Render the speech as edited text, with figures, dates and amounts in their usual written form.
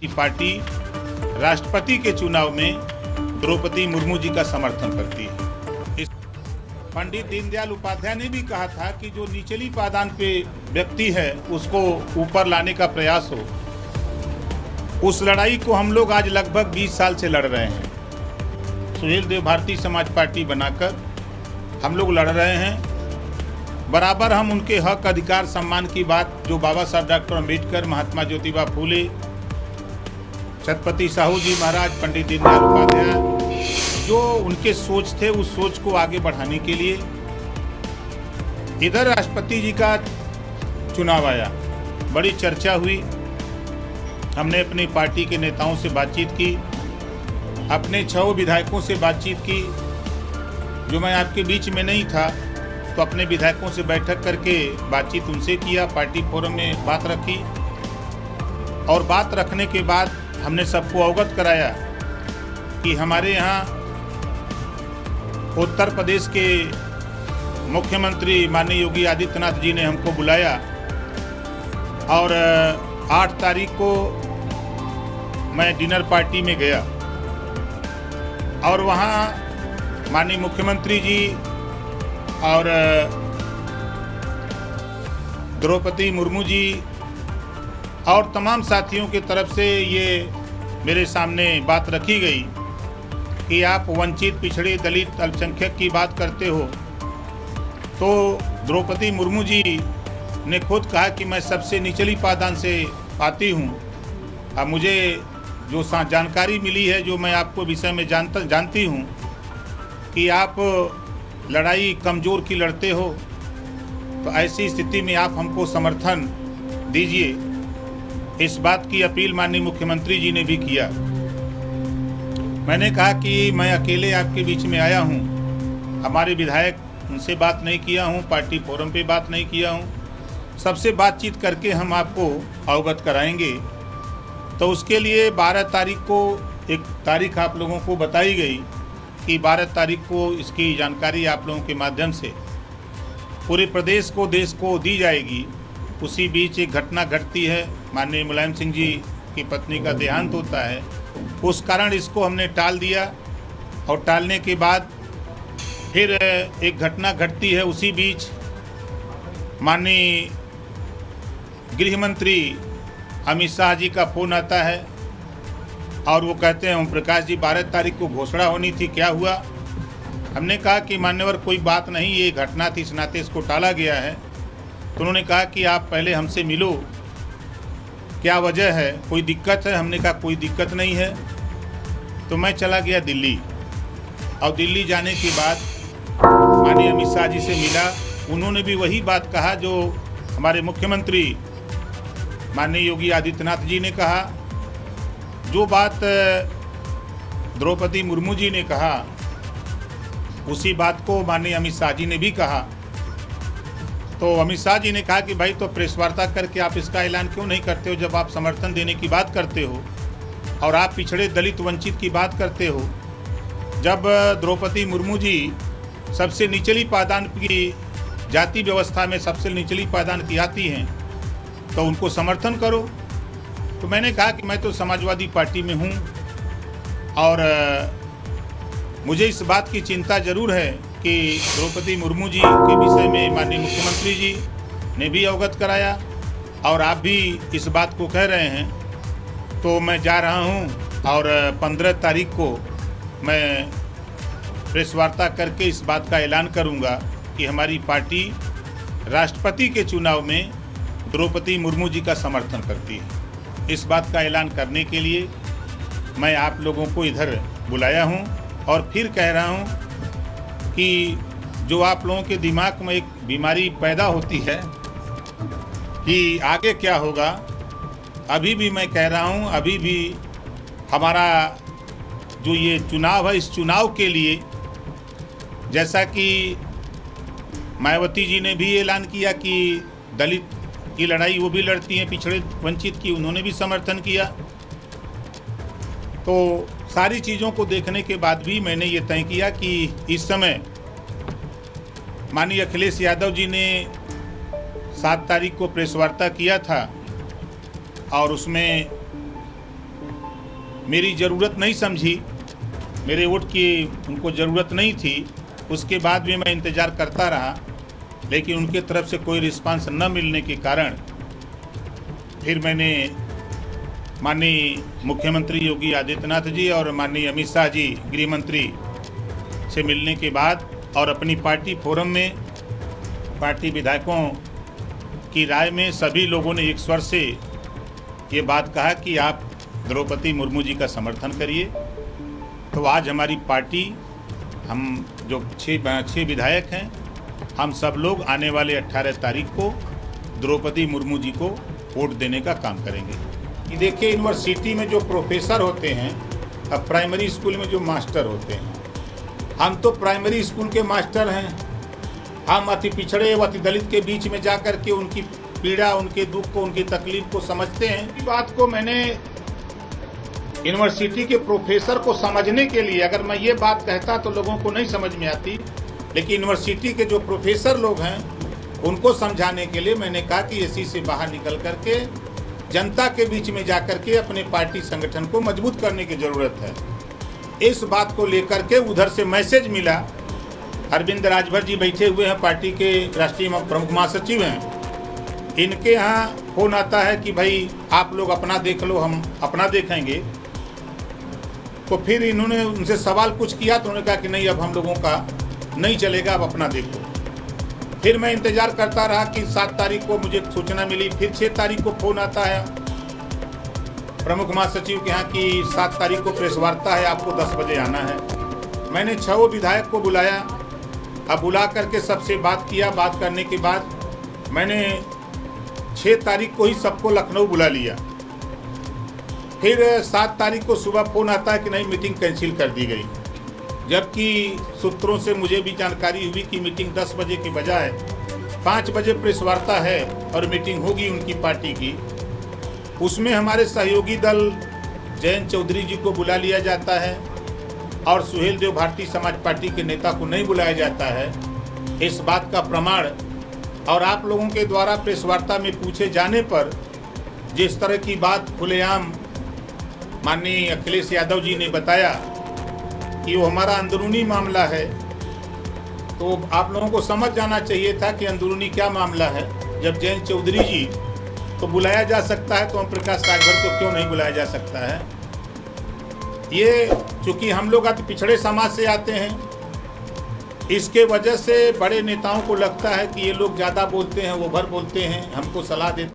की पार्टी राष्ट्रपति के चुनाव में द्रौपदी मुर्मू जी का समर्थन करती है। पंडित दीनदयाल उपाध्याय ने भी कहा था कि जो निचली पायदान पे व्यक्ति है उसको ऊपर लाने का प्रयास हो। उस लड़ाई को हम लोग आज लगभग 20 साल से लड़ रहे हैं। सुहेल देव भारतीय समाज पार्टी बनाकर हम लोग लड़ रहे हैं। बराबर हम उनके हक, अधिकार, सम्मान की बात जो बाबा साहब डॉक्टर अम्बेडकर, महात्मा ज्योतिबा फूले, छत्रपति साहू जी महाराज, पंडित दीनदयाल उपाध्याय, जो उनके सोच थे उस सोच को आगे बढ़ाने के लिए इधर राष्ट्रपति जी का चुनाव आया। बड़ी चर्चा हुई। हमने अपनी पार्टी के नेताओं से बातचीत की, अपने 6 विधायकों से बातचीत की। जो मैं आपके बीच में नहीं था तो अपने विधायकों से बैठक करके बातचीत उनसे किया, पार्टी फोरम में बात रखी और बात रखने के बाद हमने सबको अवगत कराया कि हमारे यहाँ उत्तर प्रदेश के मुख्यमंत्री माननीय योगी आदित्यनाथ जी ने हमको बुलाया और 8 तारीख को मैं डिनर पार्टी में गया और वहाँ माननीय मुख्यमंत्री जी और द्रौपदी मुर्मू जी और तमाम साथियों की तरफ से ये मेरे सामने बात रखी गई कि आप वंचित, पिछड़े, दलित, अल्पसंख्यक की बात करते हो। तो द्रौपदी मुर्मू जी ने खुद कहा कि मैं सबसे निचली पायदान से आती हूँ। अब मुझे जो जानकारी मिली है, जो मैं आपको विषय में जानती हूँ कि आप लड़ाई कमज़ोर की लड़ते हो, तो ऐसी स्थिति में आप हमको समर्थन दीजिए। इस बात की अपील माननीय मुख्यमंत्री जी ने भी किया। मैंने कहा कि मैं अकेले आपके बीच में आया हूं, हमारे विधायक, उनसे बात नहीं किया हूं, पार्टी फोरम पे बात नहीं किया हूं, सबसे बातचीत करके हम आपको अवगत कराएंगे। तो उसके लिए 12 तारीख को एक तारीख आप लोगों को बताई गई कि 12 तारीख को इसकी जानकारी आप लोगों के माध्यम से पूरे प्रदेश को, देश को दी जाएगी। उसी बीच एक घटना घटती है, माननीय मुलायम सिंह जी की पत्नी का देहांत होता है। उस कारण इसको हमने टाल दिया और टालने के बाद फिर एक घटना घटती है। उसी बीच माननीय गृह मंत्री अमित शाह जी का फ़ोन आता है और वो कहते हैं, ओम प्रकाश जी 12 तारीख को घोषणा होनी थी, क्या हुआ? हमने कहा कि मान्यवर कोई बात नहीं, ये घटना थी, इस नाते इसको टाला गया है। तो उन्होंने कहा कि आप पहले हमसे मिलो, क्या वजह है, कोई दिक्कत है? हमने कहा कोई दिक्कत नहीं है। तो मैं चला गया दिल्ली और दिल्ली जाने के बाद माननीय अमित शाह जी से मिला। उन्होंने भी वही बात कहा जो हमारे मुख्यमंत्री माननीय योगी आदित्यनाथ जी ने कहा। जो बात द्रौपदी मुर्मू जी ने कहा उसी बात को माननीय अमित शाह जी ने भी कहा। तो अमित शाह जी ने कहा कि भाई, तो प्रेस वार्ता करके आप इसका ऐलान क्यों नहीं करते हो, जब आप समर्थन देने की बात करते हो और आप पिछड़े, दलित, वंचित की बात करते हो। जब द्रौपदी मुर्मू जी सबसे निचली पायदान की, जाति व्यवस्था में सबसे निचली पायदान की आती हैं, तो उनको समर्थन करो। तो मैंने कहा कि मैं तो समाजवादी पार्टी में हूँ और मुझे इस बात की चिंता ज़रूर है कि द्रौपदी मुर्मू जी के विषय में माननीय मुख्यमंत्री जी ने भी अवगत कराया और आप भी इस बात को कह रहे हैं। तो मैं जा रहा हूँ और 15 तारीख को मैं प्रेस वार्ता करके इस बात का ऐलान करूँगा कि हमारी पार्टी राष्ट्रपति के चुनाव में द्रौपदी मुर्मू जी का समर्थन करती है। इस बात का ऐलान करने के लिए मैं आप लोगों को इधर बुलाया हूं और फिर कह रहा हूं कि जो आप लोगों के दिमाग में एक बीमारी पैदा होती है कि आगे क्या होगा, अभी भी मैं कह रहा हूं, अभी भी हमारा जो ये चुनाव है, इस चुनाव के लिए जैसा कि मायावती जी ने भी ऐलान किया कि दलित की लड़ाई वो भी लड़ती हैं, पिछड़े, वंचित की, उन्होंने भी समर्थन किया। तो सारी चीज़ों को देखने के बाद भी मैंने ये तय किया कि इस समय माननीय अखिलेश यादव जी ने 7 तारीख को प्रेस वार्ता किया था और उसमें मेरी ज़रूरत नहीं समझी, मेरे वोट की उनको ज़रूरत नहीं थी, उसके बाद भी मैं इंतज़ार करता रहा, लेकिन उनके तरफ से कोई रिस्पांस न मिलने के कारण फिर मैंने माननीय मुख्यमंत्री योगी आदित्यनाथ जी और माननीय अमित शाह जी गृह मंत्री से मिलने के बाद और अपनी पार्टी फोरम में पार्टी विधायकों की राय में सभी लोगों ने एक स्वर से ये बात कहा कि आप द्रौपदी मुर्मू जी का समर्थन करिए। तो आज हमारी पार्टी, हम जो छः विधायक हैं, हम सब लोग आने वाले 18 तारीख को द्रौपदी मुर्मू जी को वोट देने का काम करेंगे। कि देखिए, यूनिवर्सिटी में जो प्रोफेसर होते हैं, अब प्राइमरी स्कूल में जो मास्टर होते हैं, हम तो प्राइमरी स्कूल के मास्टर हैं। हम अति पिछड़े व अति दलित के बीच में जा कर के उनकी पीड़ा, उनके दुख को, उनकी तकलीफ को समझते हैं। इस बात को मैंने यूनिवर्सिटी के प्रोफेसर को समझने के लिए, अगर मैं ये बात कहता तो लोगों को नहीं समझ में आती, लेकिन यूनिवर्सिटी के जो प्रोफेसर लोग हैं उनको समझाने के लिए मैंने कहा कि एसी से बाहर निकल करके जनता के बीच में जाकर के अपने पार्टी संगठन को मजबूत करने की ज़रूरत है। इस बात को लेकर के उधर से मैसेज मिला। अरविंद राजभर जी बैठे हुए हैं, पार्टी के राष्ट्रीय प्रमुख महासचिव हैं। इनके यहाँ फोन आता है कि भाई आप लोग अपना देख लो, हम अपना देखेंगे। तो फिर इन्होंने उनसे सवाल कुछ किया तो उन्होंने कहा कि नहीं, अब हम लोगों का नहीं चलेगा, अब अपना देखो। फिर मैं इंतज़ार करता रहा कि 7 तारीख को मुझे सूचना मिली। फिर 6 तारीख को फ़ोन आता है प्रमुख महासचिव के यहाँ कि 7 तारीख को प्रेस वार्ता है, आपको 10 बजे आना है। मैंने 6 विधायक को बुलाया। अब बुला करके सबसे बात किया। बात करने के बाद मैंने 6 तारीख को ही सबको लखनऊ बुला लिया। फिर 7 तारीख को सुबह फ़ोन आता है कि नहीं, मीटिंग कैंसिल कर दी गई। जबकि सूत्रों से मुझे भी जानकारी हुई कि मीटिंग 10 बजे की बजाय 5 बजे प्रेस वार्ता है और मीटिंग होगी उनकी पार्टी की। उसमें हमारे सहयोगी दल जयंत चौधरी जी को बुला लिया जाता है और सुहेल देव भारतीय समाज पार्टी के नेता को नहीं बुलाया जाता है। इस बात का प्रमाण और आप लोगों के द्वारा प्रेस वार्ता में पूछे जाने पर जिस तरह की बात खुलेआम माननीय अखिलेश यादव जी ने बताया कि वो हमारा अंदरूनी मामला है, तो आप लोगों को समझ जाना चाहिए था कि अंदरूनी क्या मामला है। जब जयंत चौधरी जी को बुलाया जा सकता है तो हम प्रकाश राजभर को क्यों नहीं बुलाया जा सकता है। ये चूँकि हम लोग अति पिछड़े समाज से आते हैं, इसके वजह से बड़े नेताओं को लगता है कि ये लोग ज़्यादा बोलते हैं, वो भर बोलते हैं, हमको सलाह देते हैं।